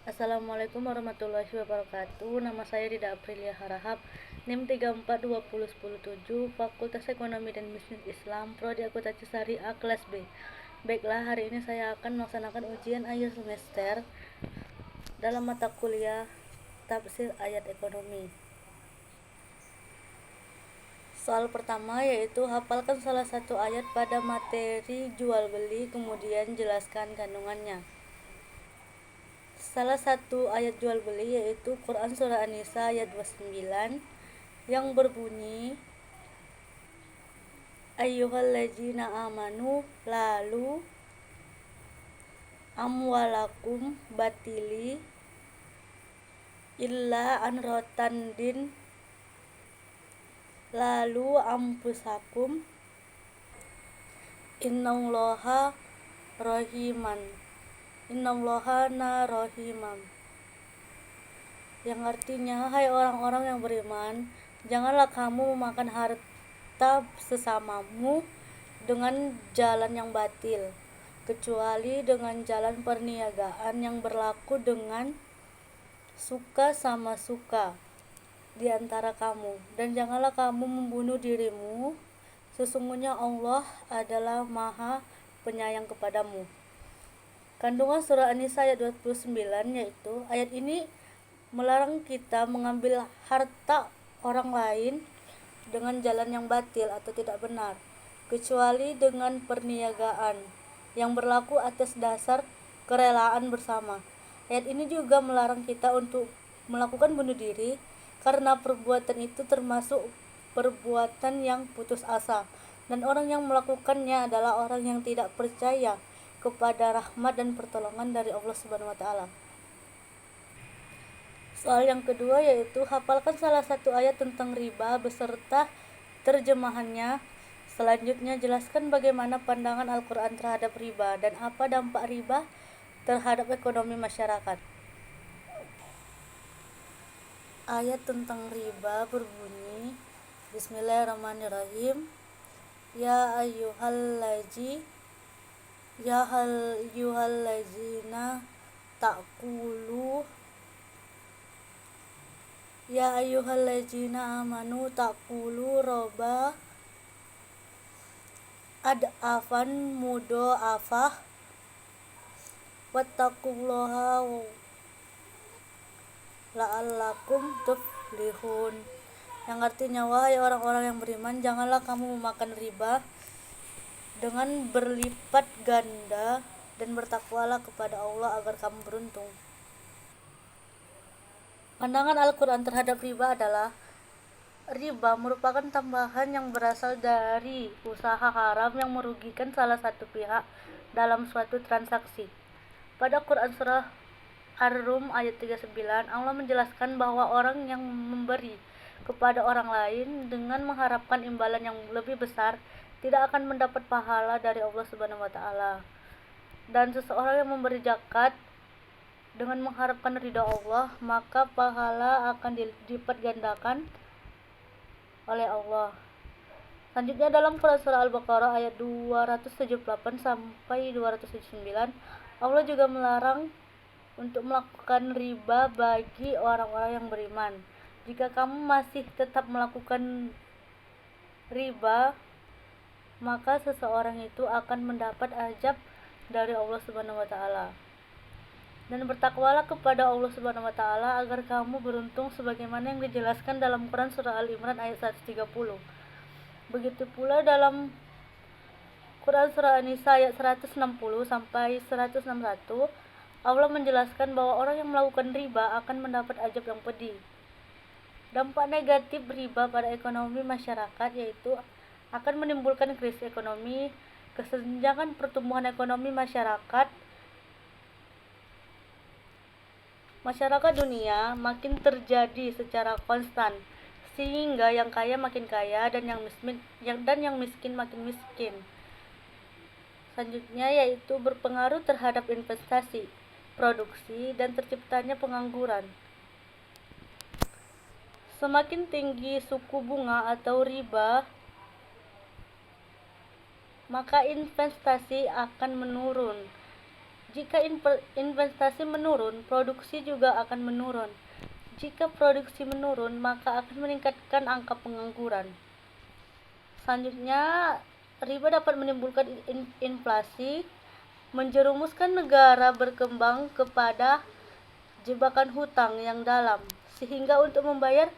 Assalamualaikum warahmatullahi wabarakatuh. Nama saya Rida Aprilia Harahap, NIM 34201017, Fakultas Ekonomi dan Bisnis Islam, Prodi Akuntansi Syariah A kelas B. Baiklah, hari ini saya akan melaksanakan ujian akhir semester dalam mata kuliah Tafsir Ayat Ekonomi. Soal pertama yaitu hafalkan salah satu ayat pada materi jual beli, kemudian jelaskan kandungannya. Salah satu ayat jual beli yaitu Quran Surah An-Nisa ayat 29 yang berbunyi ayyuhallazina amanu lalu amwalakum batili illa anrotandin lalu ampusakum innallaha rohiman innallaha narohimam, yang artinya, hai orang-orang yang beriman, janganlah kamu memakan harta sesamamu dengan jalan yang batil, kecuali dengan jalan perniagaan yang berlaku dengan suka sama suka di antara kamu, dan janganlah kamu membunuh dirimu, sesungguhnya Allah adalah Maha Penyayang kepadamu. Kandungan surah An-Nisa ayat 29 yaitu ayat ini melarang kita mengambil harta orang lain dengan jalan yang batil atau tidak benar, kecuali dengan perniagaan yang berlaku atas dasar kerelaan bersama. Ayat ini juga melarang kita untuk melakukan bunuh diri karena perbuatan itu termasuk perbuatan yang putus asa, dan orang yang melakukannya adalah orang yang tidak percaya kepada rahmat dan pertolongan dari Allah Subhanahu wa taala. Soal yang kedua yaitu hafalkan salah satu ayat tentang riba beserta terjemahannya. Selanjutnya jelaskan bagaimana pandangan Al-Quran terhadap riba dan apa dampak riba terhadap ekonomi masyarakat. Ayat tentang riba berbunyi Bismillahirrahmanirrahim. Ya ayyuhallazina ta'kulu Ya ayyuhallazina amanu ta'kulu roba ad'afan mudha'afah wattaqullaha la'allakum tuflihun, yang artinya, wahai orang-orang yang beriman, janganlah kamu memakan riba dengan berlipat ganda, dan bertakwalah kepada Allah agar kamu beruntung. Pandangan Al-Quran terhadap riba adalah riba merupakan tambahan yang berasal dari usaha haram yang merugikan salah satu pihak dalam suatu transaksi. Pada Quran Surah Ar-Rum ayat 39, Allah menjelaskan bahwa orang yang memberi kepada orang lain dengan mengharapkan imbalan yang lebih besar tidak akan mendapat pahala dari Allah Subhanahu wa taala. Dan seseorang yang memberi zakat dengan mengharapkan ridha Allah, maka pahala akan dilipat gandakan oleh Allah. Selanjutnya dalam Quran Surah Al-Baqarah ayat 278 sampai 279, Allah juga melarang untuk melakukan riba bagi orang-orang yang beriman. Jika kamu masih tetap melakukan riba, maka seseorang itu akan mendapat azab dari Allah Subhanahu wa taala. Dan bertakwalah kepada Allah Subhanahu wa taala agar kamu beruntung sebagaimana yang dijelaskan dalam Quran Surah Al-Imran ayat 130. Begitu pula dalam Quran Surah An-Nisa ayat 160 sampai 161, Allah menjelaskan bahwa orang yang melakukan riba akan mendapat azab yang pedih. Dampak negatif riba pada ekonomi masyarakat yaitu akan menimbulkan krisis ekonomi, kesenjangan pertumbuhan ekonomi masyarakat dunia makin terjadi secara konstan, sehingga yang kaya makin kaya dan yang miskin makin miskin. Selanjutnya yaitu berpengaruh terhadap investasi, produksi, dan terciptanya pengangguran. Semakin tinggi suku bunga atau riba, maka investasi akan menurun Jika investasi menurun, produksi juga akan menurun. Jika produksi menurun, maka akan meningkatkan angka pengangguran. Selanjutnya, riba dapat menimbulkan inflasi, menjerumuskan negara berkembang kepada jebakan hutang yang dalam, sehingga untuk membayar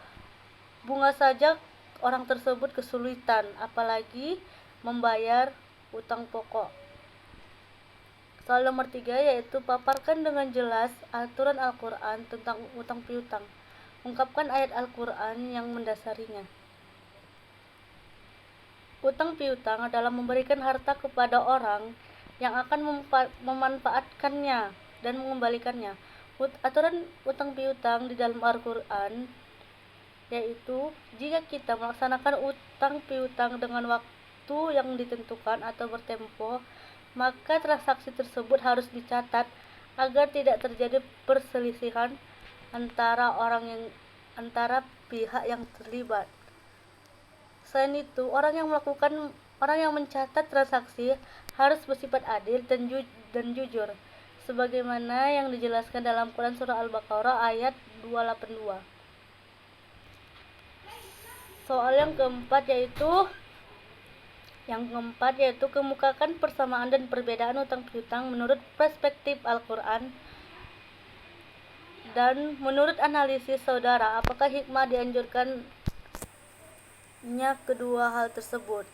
bunga saja orang tersebut kesulitan, apalagi membayar utang pokok. Soal nomor 3 yaitu paparkan dengan jelas aturan Al-Quran tentang utang piutang. Ungkapkan ayat Al-Quran yang mendasarinya. Utang piutang adalah memberikan harta kepada orang yang akan memanfaatkannya dan mengembalikannya. Aturan utang piutang di dalam Al-Quran yaitu jika kita melaksanakan utang piutang dengan waktu yang ditentukan atau bertempo, maka transaksi tersebut harus dicatat agar tidak terjadi perselisihan antara pihak yang terlibat. Selain itu, orang yang mencatat transaksi harus bersifat adil dan jujur, sebagaimana yang dijelaskan dalam Quran surah Al-Baqarah ayat 282. Soal yang keempat yaitu kemukakan persamaan dan perbedaan utang piutang menurut perspektif Al-Quran. Dan menurut analisis saudara, apakah hikmah dianjurkannya kedua hal tersebut?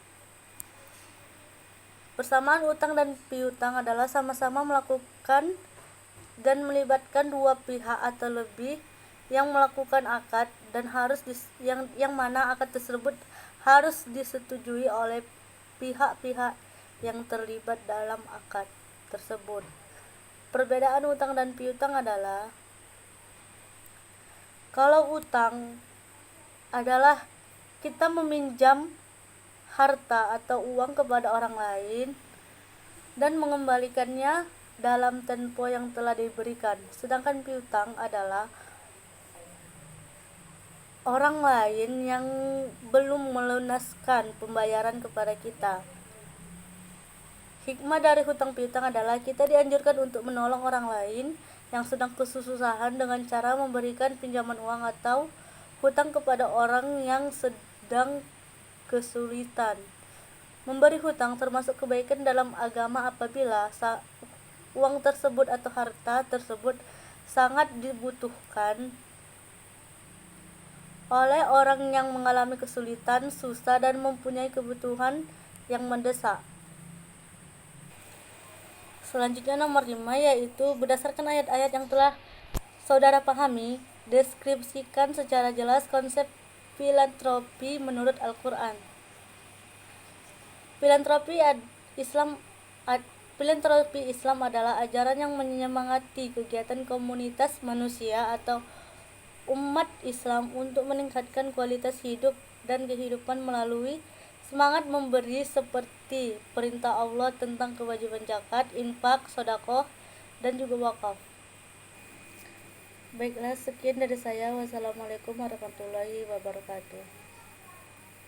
Persamaan utang dan piutang adalah sama-sama melakukan dan melibatkan dua pihak atau lebih yang melakukan akad dan yang mana akad tersebut harus disetujui oleh pihak-pihak yang terlibat dalam akad tersebut. Perbedaan utang dan piutang adalah, kalau utang adalah kita meminjam harta atau uang kepada orang lain dan mengembalikannya dalam tempo yang telah diberikan. Sedangkan piutang adalah orang lain yang belum melunaskan pembayaran kepada kita. Hikmah dari hutang piutang adalah kita dianjurkan untuk menolong orang lain yang sedang kesusahan dengan cara memberikan pinjaman uang atau hutang kepada orang yang sedang kesulitan. Memberi hutang termasuk kebaikan dalam agama apabila uang tersebut atau harta tersebut sangat dibutuhkan oleh orang yang mengalami kesulitan, susah, dan mempunyai kebutuhan yang mendesak. Selanjutnya nomor 5 yaitu berdasarkan ayat-ayat yang telah saudara pahami, deskripsikan secara jelas konsep filantropi menurut Al-Quran. Filantropi Islam adalah ajaran yang menyemangati kegiatan komunitas manusia atau umat Islam untuk meningkatkan kualitas hidup dan kehidupan melalui semangat memberi seperti perintah Allah tentang kewajiban zakat, infak, sedekah, dan juga wakaf. Baiklah, sekian dari saya. Wassalamualaikum warahmatullahi wabarakatuh.